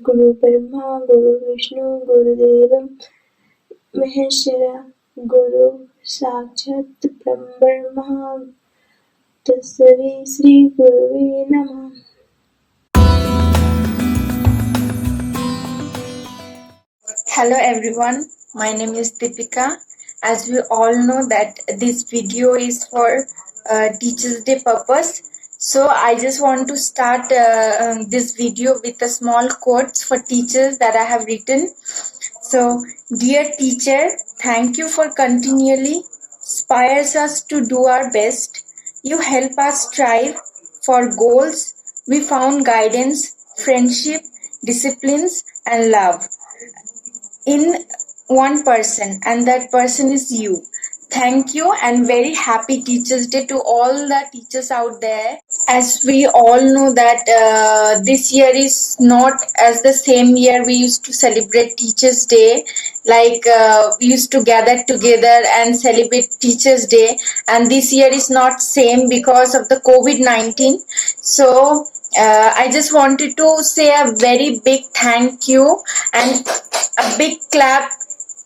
गुरु ब्रह्मा गुरु विष्णु गुरुदेवं महेश्वरा गुरु साक्षात् ब्रह्मा तस्मै श्री गुरुवे नमः. Hello everyone, my name is Deepika. As we all know that this video is for Teachers Day purpose. So I just want to start this video with a small quotes for teachers that I have written. So, dear teacher, thank you for continually inspires us to do our best. You help us strive for goals. We found guidance, friendship, disciplines and love in one person, and that person is you. Thank you and very happy Teachers Day to all the teachers out there. As we all know that this year is not as the same year we used to celebrate Teachers Day, like we used to gather together and celebrate Teachers Day, and this year is not same because of the COVID-19. So I just wanted to say a very big thank you and a big clap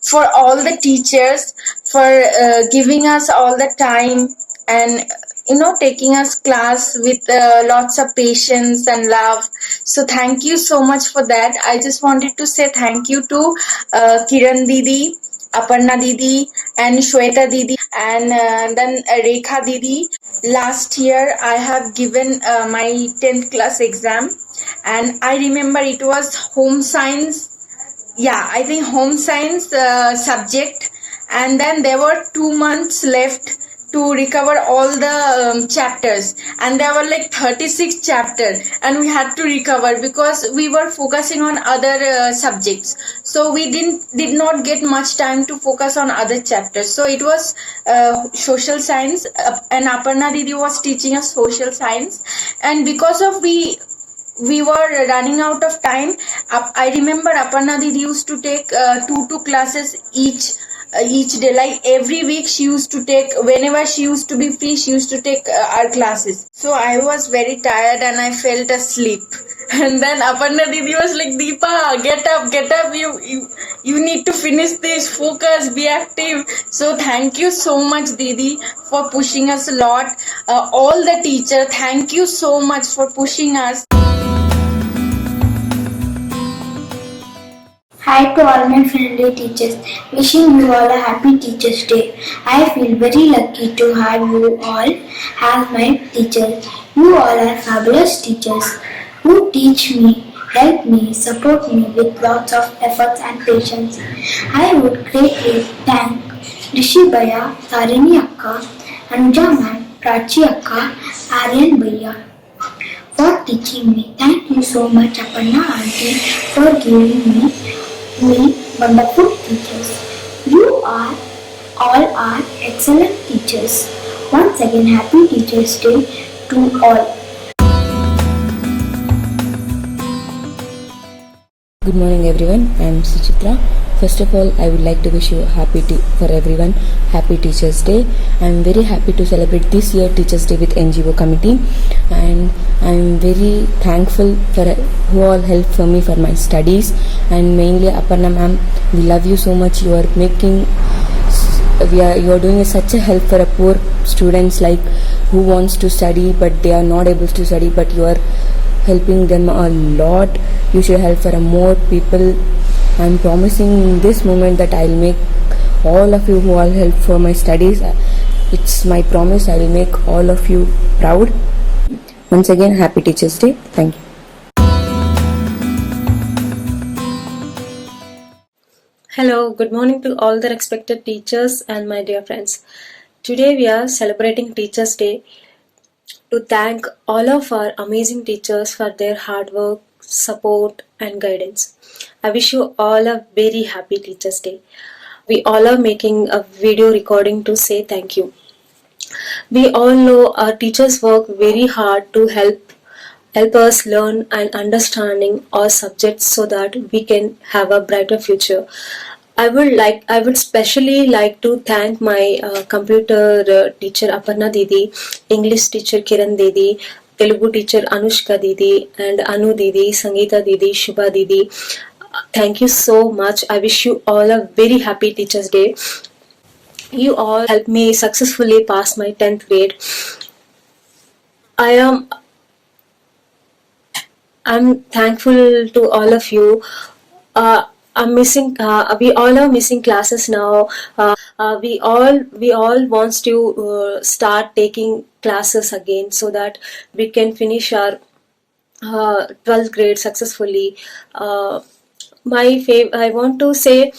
for all the teachers for giving us all the time and taking us class with lots of patience and love. So thank you so much for that. I just wanted to say thank you to Kiran Didi, Aparna Didi and Shweta Didi and then Rekha Didi. Last year I have given my 10th class exam, and I remember it was home science. Yeah, I think home science subject, and then there were 2 months left to recover all the chapters, and there were like 36 chapters, and we had to recover because we were focusing on other subjects, so we did not get much time to focus on other chapters. So it was social science, and Aparna Didi was teaching us social science, and because of we were running out of time. I remember Aparna Didi used to take 2 classes each day. Like every week she used to take, whenever she used to be free, she used to take our classes. So I was very tired and I felt asleep. And then Aparna Didi was like, Deepa, get up, you need to finish this, focus, be active. So thank you so much Didi for pushing us a lot. All the teachers, thank you so much for pushing us. Hi to all my friendly teachers. Wishing you all a happy Teachers Day. I feel very lucky to have you all as my teachers. You all are fabulous teachers who teach me, help me, support me with lots of efforts and patience. I would greatly thank Rishi Bhaiya, Tarini Akka, Anuja Ma'am, Prachi Akka, Aryan Bhaiya for teaching me. Thank you so much Aparna Aunty for giving me wonderful teachers. You are all are excellent teachers. Once again, happy Teachers Day to all. Good morning everyone, I am Suchitra. First of all, I would like to wish you for everyone happy Teachers Day. I am very happy to celebrate this year Teachers Day with NGO committee, and I am very thankful for who all helped for me for my studies, and mainly Aparna ma'am, we love you so much. You are doing such a help for a poor students like who wants to study but they are not able to study, but you are helping them a lot. You should help for more people. I'm promising in this moment that I'll make all of you who all help for my studies. It's my promise. I will make all of you proud. Once again, happy Teachers Day. Thank you. Hello, good morning to all the respected teachers and my dear friends. Today we are celebrating Teachers Day to thank all of our amazing teachers for their hard work, support and guidance. I wish you all a very happy Teachers Day. We all are making a video recording to say thank you. We all know our teachers work very hard to help us learn and understanding our subjects so that we can have a brighter future. I would specially like to thank my computer teacher Aparna Didi, English teacher Kiran Didi, Telugu teacher Anushka Didi and Anu Didi, Sangeeta Didi, Shubha Didi. Thank you so much. I wish you all a very happy Teachers' Day. You all helped me successfully pass my 10th grade. I'm thankful to all of you. I'm missing. We all are missing classes now. We all wants to start taking classes again so that we can finish our 12th grade successfully. I want to say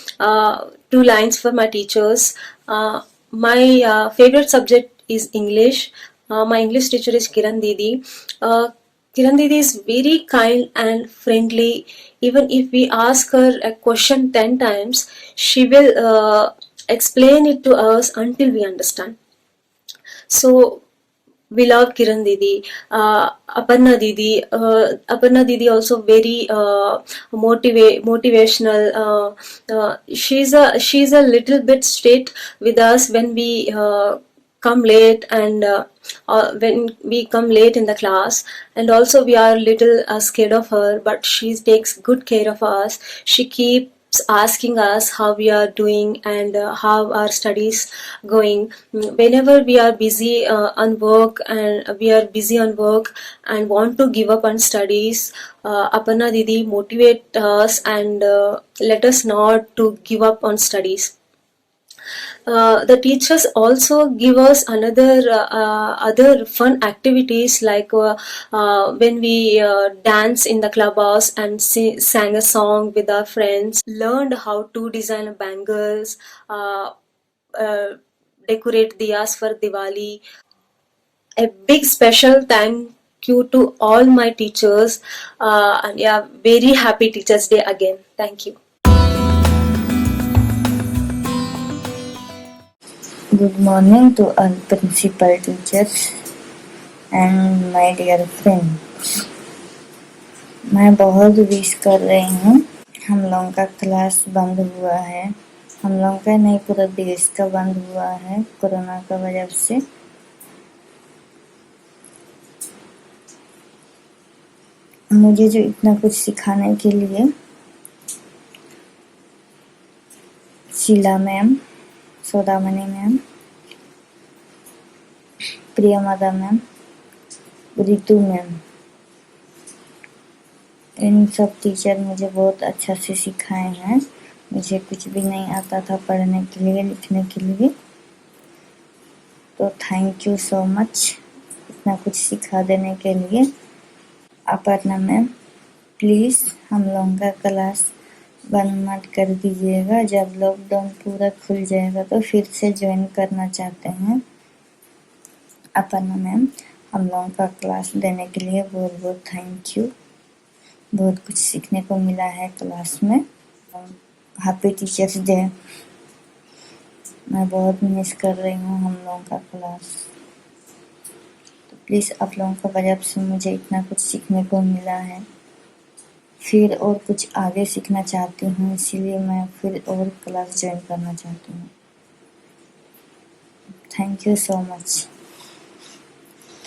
two lines for my teachers. My favorite subject is English. My English teacher is Kiran Didi. Kiran Didi is very kind and friendly. Even if we ask her a question 10 times, she will explain it to us until we understand. So we love Kiran Didi, Aparna Didi. Aparna Didi also very motivational. She's a little bit strict with us when we come late and when we come late in the class, and also we are little scared of her, but she takes good care of us. She keeps asking us how we are doing and how our studies going. Whenever we are busy on work and want to give up on studies, Aparna Didi motivate us and let us not to give up on studies. The teachers also give us other fun activities like when we dance in the clubhouse and sang a song with our friends, learned how to design bangles, uh, uh, decorate diyas for Diwali. A big special thank you to all my teachers, and yeah, very happy Teachers Day again. Thank you. Good morning to all principal teachers and my dear friends. मैं बहुत wish कर रही हूँ. हम लोगों का class बंद हुआ है. हम लोगों का नहीं, पूरा देश का बंद हुआ है कोरोना का वजह से. मुझे जो इतना कुछ सिखाने के लिए Sheela ma'am, Saudamini ma'am, Priyamada ma'am, Ritu ma'am, इन सब टीचर मुझे बहुत अच्छा से सिखाए हैं. मुझे कुछ भी नहीं आता था पढ़ने के लिए, लिखने के लिए. तो थैंक यू सो मच इतना कुछ सिखा देने के लिए. अपर्णा मैम, प्लीज़ हम लोगों का क्लास बंद मत कर दीजिएगा. जब लॉकडाउन पूरा खुल जाएगा तो फिर से ज्वाइन करना चाहते हैं. अपर्णा मैम, हम लोगों का क्लास देने के लिए बहुत बहुत थैंक यू. बहुत कुछ सीखने को मिला है क्लास में. Happy teachers day. मैं बहुत मिस कर रही हूँ हम लोगों का क्लास. तो प्लीज़ आप लोगों का वजह से मुझे इतना कुछ सीखने को मिला है. फिर और कुछ आगे सीखना चाहती हूँ, इसीलिए मैं फिर और क्लास ज्वाइन करना चाहती हूँ. Thank you so much.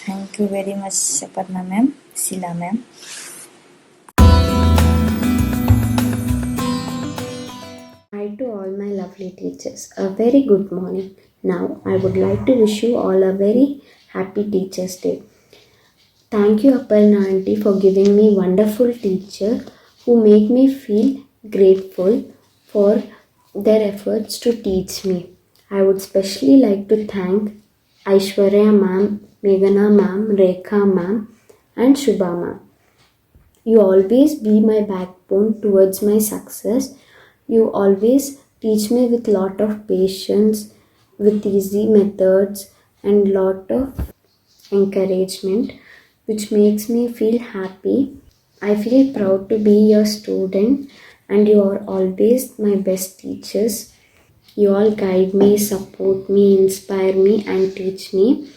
Thank you very much Saparna ma'am, Sheela ma'am. Hi to all my lovely teachers. A very good morning. Now I would like to wish you all a very happy Teachers Day. Thank you Aparna aunty for giving me wonderful teacher who make me feel grateful for their efforts to teach me. I would especially like to thank Aishwarya ma'am, Meghana ma'am, Rekha ma'am and Shubha ma'am. You always be my backbone towards my success. You always teach me with lot of patience, with easy methods and lot of encouragement, which makes me feel happy. I feel proud to be your student and you are always my best teachers. You all guide me, support me, inspire me and teach me.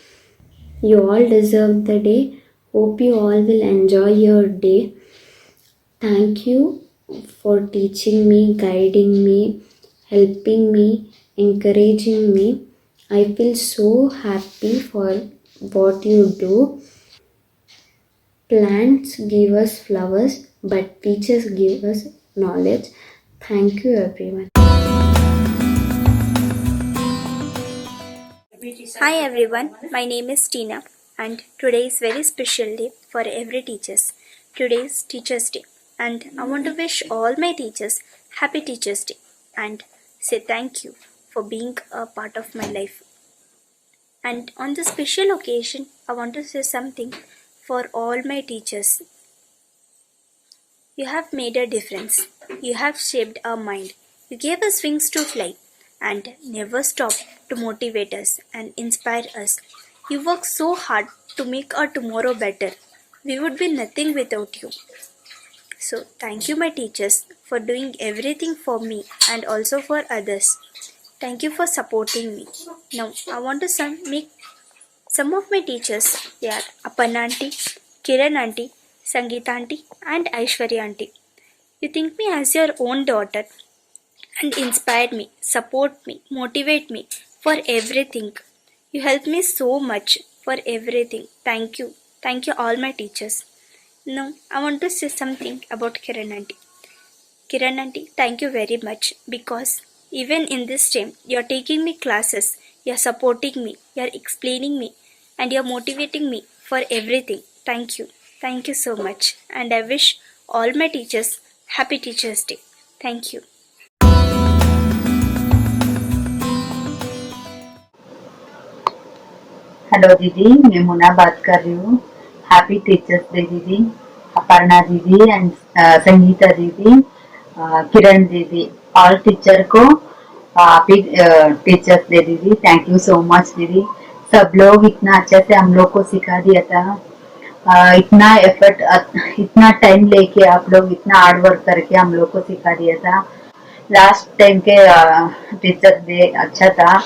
You all deserve the day. Hope you all will enjoy your day. Thank you for teaching me, guiding me, helping me, encouraging me. I feel so happy for what you do. Plants give us flowers, but teachers give us knowledge. Thank you, everyone. Hi everyone, my name is Tina and today is very special day for every teachers. Today is Teachers Day and I want to wish all my teachers happy Teachers Day and say thank you for being a part of my life. And on this special occasion, I want to say something for all my teachers. You have made a difference. You have shaped our mind. You gave us wings to fly and never stopped to motivate us and inspire us. You work so hard to make our tomorrow better. We would be nothing without you. So, thank you, my teachers, for doing everything for me and also for others. Thank you for supporting me. Now, I want to make some of my teachers. They are Aparna aunty, Kiran aunty, Sangeeta aunty, and Aishwarya aunty. You think me as your own daughter and inspire me, support me, motivate me for everything. You help me so much for everything. Thank you. Thank you all my teachers. Now I want to say something about Kiran aunty. Kiran aunty, thank you very much because even in this time you are taking me classes, you are supporting me, you are explaining me and you are motivating me for everything. Thank you. Thank you so much and I wish all my teachers happy Teachers Day. Thank you. Hello दीदी, मैं मुना बात कर रही हूँ। Happy teachers day दीदी। अपर्णा दीदी and Sangeeta दीदी, किरण दीदी, ऑल टीचर को हैप्पी टीचर्स डे दीदी। थैंक यू सो मच दीदी। सब लोग इतना अच्छे से हम लोग को सिखा दिया था। इतना एफर्ट, इतना टाइम लेके आप लोग इतना हार्ड वर्क करके हम लोग को सिखा दिया था। लास्ट टाइम के टीचर्स डे अच्छा था।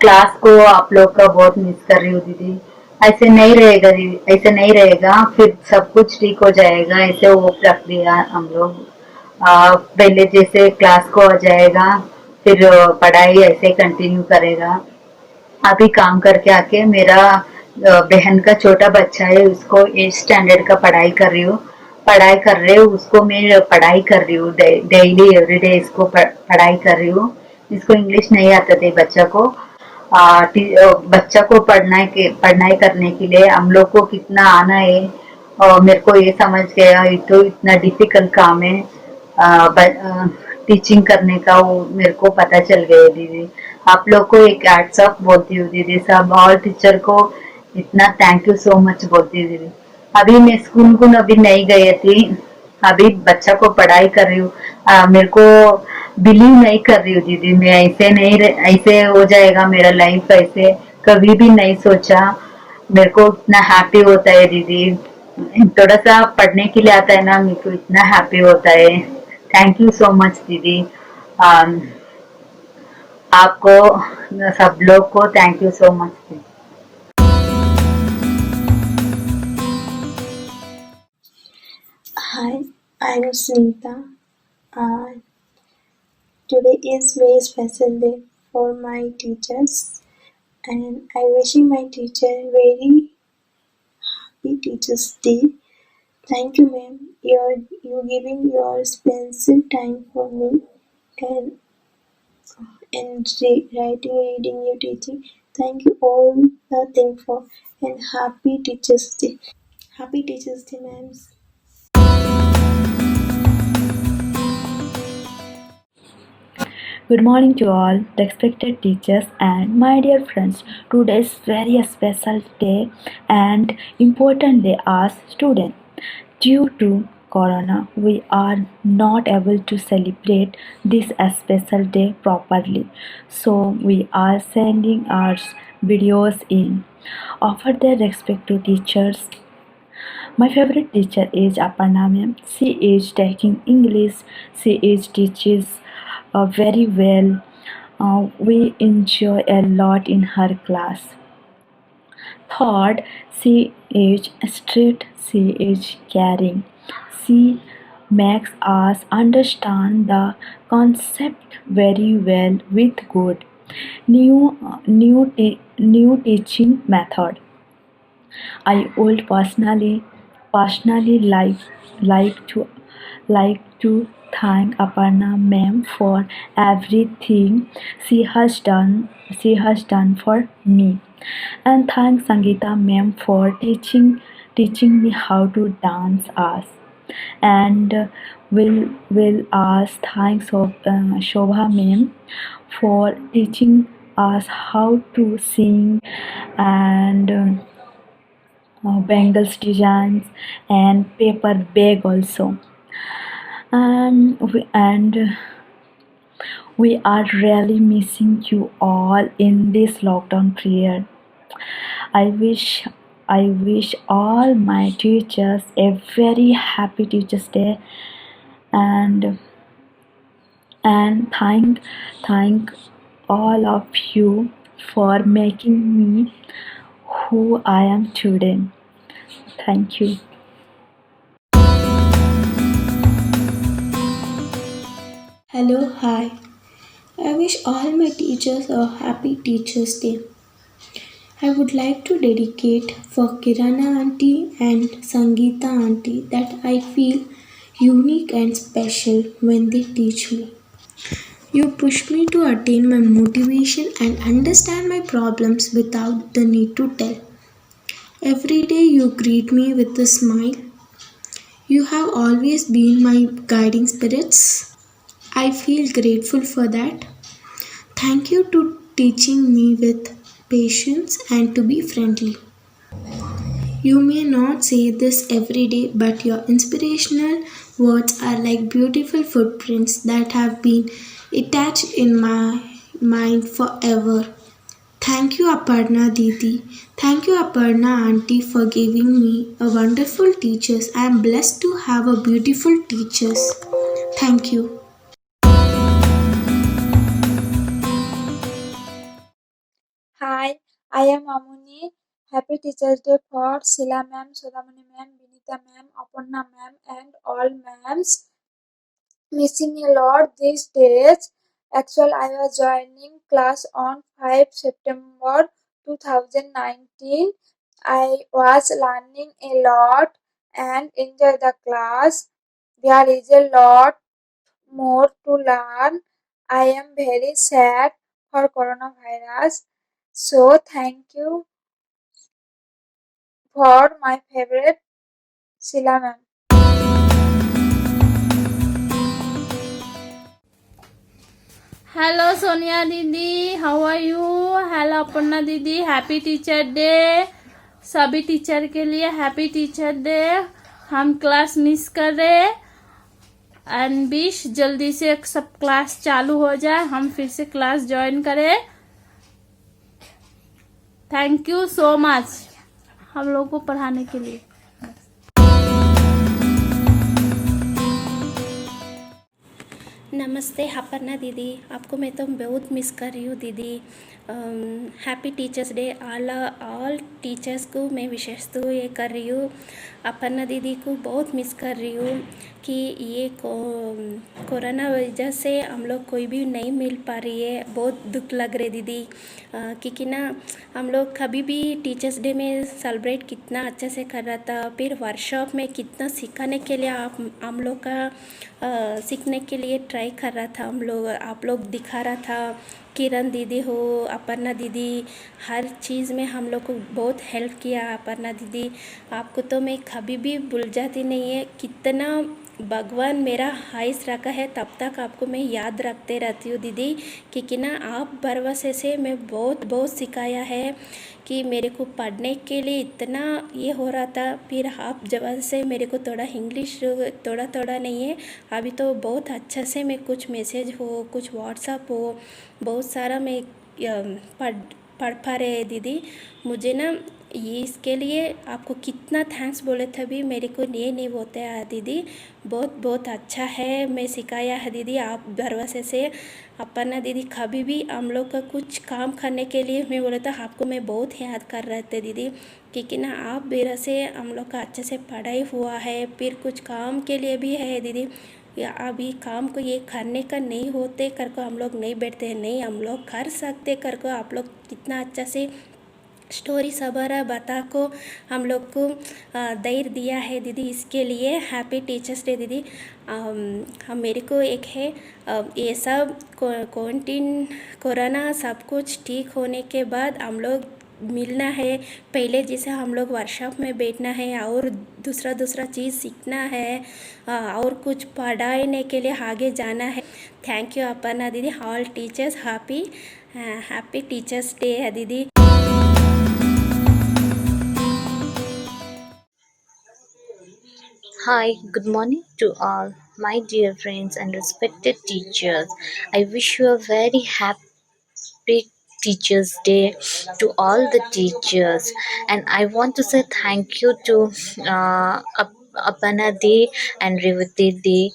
क्लास को आप लोग का बहुत मिस कर रही हूँ दीदी। ऐसे नहीं रहेगा दीदी, ऐसे नहीं रहेगा, फिर सब कुछ ठीक हो जाएगा। ऐसे वो रख दिया हम लोग। पहले जैसे क्लास को आ जाएगा, फिर पढ़ाई ऐसे कंटिन्यू करेगा। अभी काम करके आके मेरा बहन का छोटा बच्चा है, उसको 8th स्टैंडर्ड का पढ़ाई कर रही हूँ। पढ़ाई कर रहे हो उसको मैं पढ़ाई कर रही हूँ, डेली एवरीडे इसको पढ़ाई कर रही हूँ। इसको इंग्लिश नहीं आता था बच्चा को। बच्चा को पढ़ाई करने के लिए हम लोग को कितना आना है, और मेरे को ये समझ गया ये तो इतना डिफिकल्ट काम है टीचिंग करने का, वो मेरे को पता चल गया दीदी। आप लोग को एक हैट्स ऑफ बोलती हूँ दीदी, सब ऑल टीचर को इतना थैंक यू सो मच बोलती हूँ दीदी। अभी मैं स्कूल को अभी नहीं गई थी, अभी बच्चा को पढ़ाई कर रही हूँ। मेरे को बिलीव नहीं कर रही हूँ दीदी, मैं ऐसे हो जाएगा मेरा लाइफ, ऐसे कभी भी नहीं सोचा। मेरे को इतना हैप्पी होता है दीदी, थोड़ा सा पढ़ने के लिए आता है ना, मेरे को इतना हैप्पी होता है। थैंक यू सो मच दीदी। आपको सब लोग को थैंक यू सो मच दीदी। Hi, I'm Sunita. Today is very special day for my teachers, and I wishing my teacher very happy Teachers Day. Thank you, ma'am. You giving your expensive time for me, and writing, reading, you teaching. Thank you all the thing for, and happy Teachers Day. Happy Teachers Day, ma'am. Good morning to all respected teachers and my dear friends. Today is very special day and important day as student. Due to Corona, we are not able to celebrate this special day properly. So we are sending our videos in. Offer their respect to teachers. My favorite teacher is Aparna ma'am. She is taking English. She is teaches very well. We enjoy a lot in her class. Third, she is strict. She is caring. She makes us understand the concept very well with good new teaching method. I would personally personally like to thank Aparna ma'am for everything she has done for me, and thank Sangeeta ma'am for teaching me how to dance us, and will ask thanks of Shobha ma'am for teaching us how to sing, and bangles designs and paper bag also, and we are really missing you all in this lockdown period. I wish I wish all my teachers a very happy Teachers Day, and thank all of you for making me who I am today. Thank you. Hello, hi. I wish all my teachers a happy Teachers' Day. I would like to dedicate for Kirana auntie and Sangeeta auntie that I feel unique and special when they teach me. You push me to attain my motivation and understand my problems without the need to tell. Every day you greet me with a smile. You have always been my guiding spirits. I feel grateful for that. Thank you to teaching me with patience and to be friendly. You may not say this every day, but your inspirational words are like beautiful footprints that have been attached in my mind forever. Thank you, Aparna Didi. Thank you, Aparna Auntie, for giving me a wonderful teachers. I am blessed to have a beautiful teachers. Thank you. Hi, I am Amuni. Happy Teachers Day for Sila ma'am, Sodamani ma'am, Vinita ma'am, Aparna ma'am, and all ma'ams. Missing a lot these days. Actually, I was joining class on 5 September 2019. I was learning a lot and enjoy the class. There is a lot more to learn. I am very sad for coronavirus. So thank you for my favorite Sila ma'am. Hello Sonia Didi, how are you? Hello Aparna Didi, happy teacher day. सभी teacher के लिए happy teacher day. हम class miss कर रहे and wish जल्दी से सब class चालू हो जाए, हम फिर से क्लास ज्वाइन करें. थैंक यू सो मच हम लोगों को पढ़ाने के लिए. नमस्ते अपर्णा दीदी, आपको मैं तो बहुत मिस कर रही हूँ दीदी. Happy teachers day all teachers को मैं विशेष तो ये कर रही हूँ. अपर्णा दीदी को बहुत मिस कर रही हूँ कि ये कोरोना वजह से हम लोग कोई भी नहीं मिल पा रही है. बहुत दुख लग रहे दीदी, क्योंकि ना हम लोग कभी भी टीचर्स डे में सेलिब्रेट कितना अच्छे से कर रहा था. फिर वर्कशॉप में कितना सिखाने के लिए हम लोग का सीखने के लिए ट्राई कर रहा था. हम लोग आप लोग दिखा रहा था. किरण दीदी हो, अपर्णा दीदी, हर चीज़ में हम लोग को बहुत हेल्प किया. अपर्णा दीदी आपको तो मैं कभी भी भूल जाती नहीं है. कितना भगवान मेरा आयुष रखा है तब तक आपको मैं याद रखते रहती हूँ दीदी, क्योंकि ना आप भरोसे से मैं बहुत बहुत सिखाया है कि मेरे को पढ़ने के लिए इतना ये हो रहा था. फिर आप जब से मेरे को थोड़ा इंग्लिश थोड़ा नहीं है, अभी तो बहुत अच्छा से मैं कुछ मैसेज हो, कुछ व्हाट्सअप हो, बहुत सारा मैं पढ़ पा रहे दीदी. मुझे ना ये इसके लिए आपको कितना थैंक्स बोले थे भी मेरे को ये नहीं होता है दीदी. बहुत बहुत अच्छा है मैं सिखाया है दीदी आप भरोसे से. अपर्णा दीदी कभी भी हम लोग का कुछ काम करने के लिए मैं बोला था आपको मैं बहुत याद कर रहे थे दीदी, क्योंकि ना आप मेरा से हम लोग का अच्छे से पढ़ाई हुआ है. फिर कुछ काम के लिए भी है दीदी, या अभी काम को ये करने का नहीं होते कर को हम लोग नहीं बैठते हैं, नहीं हम लोग कर सकते कर को आप लोग कितना अच्छा से स्टोरी सबरा बता को हम लोग को धैर्य दिया है दीदी, इसके लिए हैप्पी टीचर्स डे दीदी। हम मेरे को एक है ये सब क्वारंटीन कोरोना सब कुछ ठीक होने के बाद हम लोग मिलना है, पहले जैसे हम लोग वर्कशॉप में बैठना है और दूसरा चीज़ सीखना है और कुछ पढ़ाने के लिए आगे जाना है। थैंक यू अपर्णा दीदी, all teachers happy teachers day है दीदी। Hi, good morning to all my dear friends and respected teachers. I wish you a very happy Teachers Day to all the teachers, and I want to say thank you to अपना दी and Revati दी,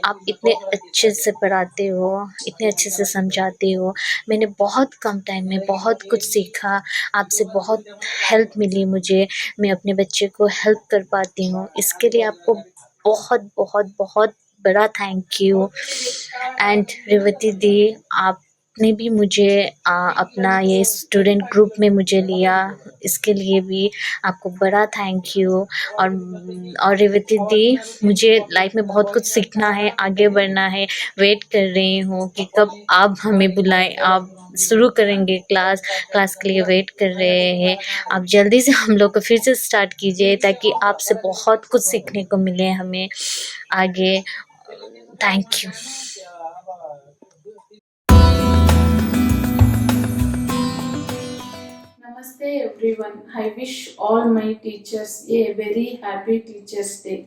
आप इतने अच्छे से पढ़ाते हो, इतने अच्छे से समझाते हो। मैंने बहुत कम टाइम में बहुत कुछ सीखा, आपसे बहुत हेल्प मिली मुझे, मैं अपने बच्चे को हेल्प कर पाती हूँ। इसके लिए आपको बहुत बहुत बहुत बड़ा थैंक यू। एंड रेवती दी, आपने भी मुझे अपना ये स्टूडेंट ग्रुप में मुझे लिया, इसके लिए भी आपको बड़ा थैंक यू। और रेवती दी, मुझे लाइफ में बहुत कुछ सीखना है, आगे बढ़ना है, वेट कर रही हूँ कि कब आप हमें बुलाएं, आप शुरू करेंगे क्लास के लिए वेट कर रहे हैं। आप जल्दी से हम लोग को फिर से स्टार्ट कीजिए ताकि आपसे बहुत कुछ सीखने को मिले हमें आगे। Thank you. Namaste everyone. I wish all my teachers a very happy Teachers Day.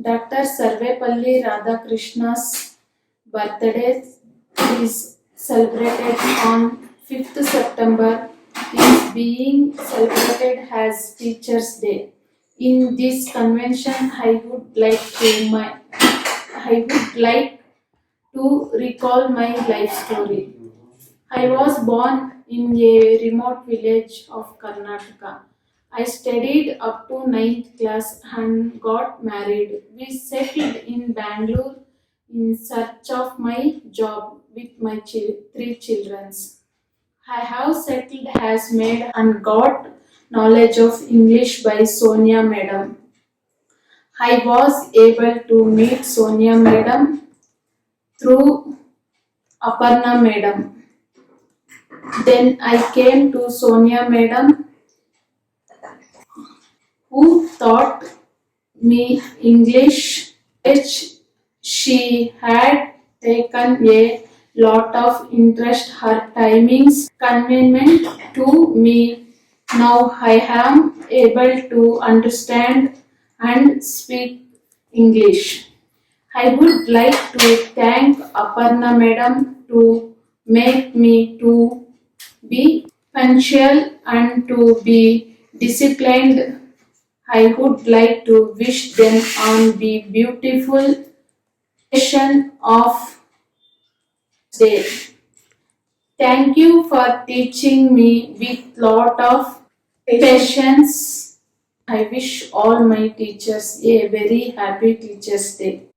Dr. Sarvepalli Radhakrishna's birthday is celebrated on 5th September. Is being celebrated as Teachers Day. In this convention, I would like to recall my life story. I was born in a remote village of Karnataka. I studied up to 9th class and got married. We settled in Bangalore in search of my job with my 3 children. I have settled as maid and got knowledge of English by Sonia Madam. I was able to meet Sonia Madam through Aparna Madam. Then I came to Sonia Madam, who taught me English. She had taken a lot of interest. Her timings convenient to me. Now I am able to understand and speak English. I would like to thank Aparna Madam to make me to be punctual and to be disciplined. I would like to wish them on the beautiful session of day. Thank you for teaching me with lot of patience. I wish all my teachers a very happy Teachers Day.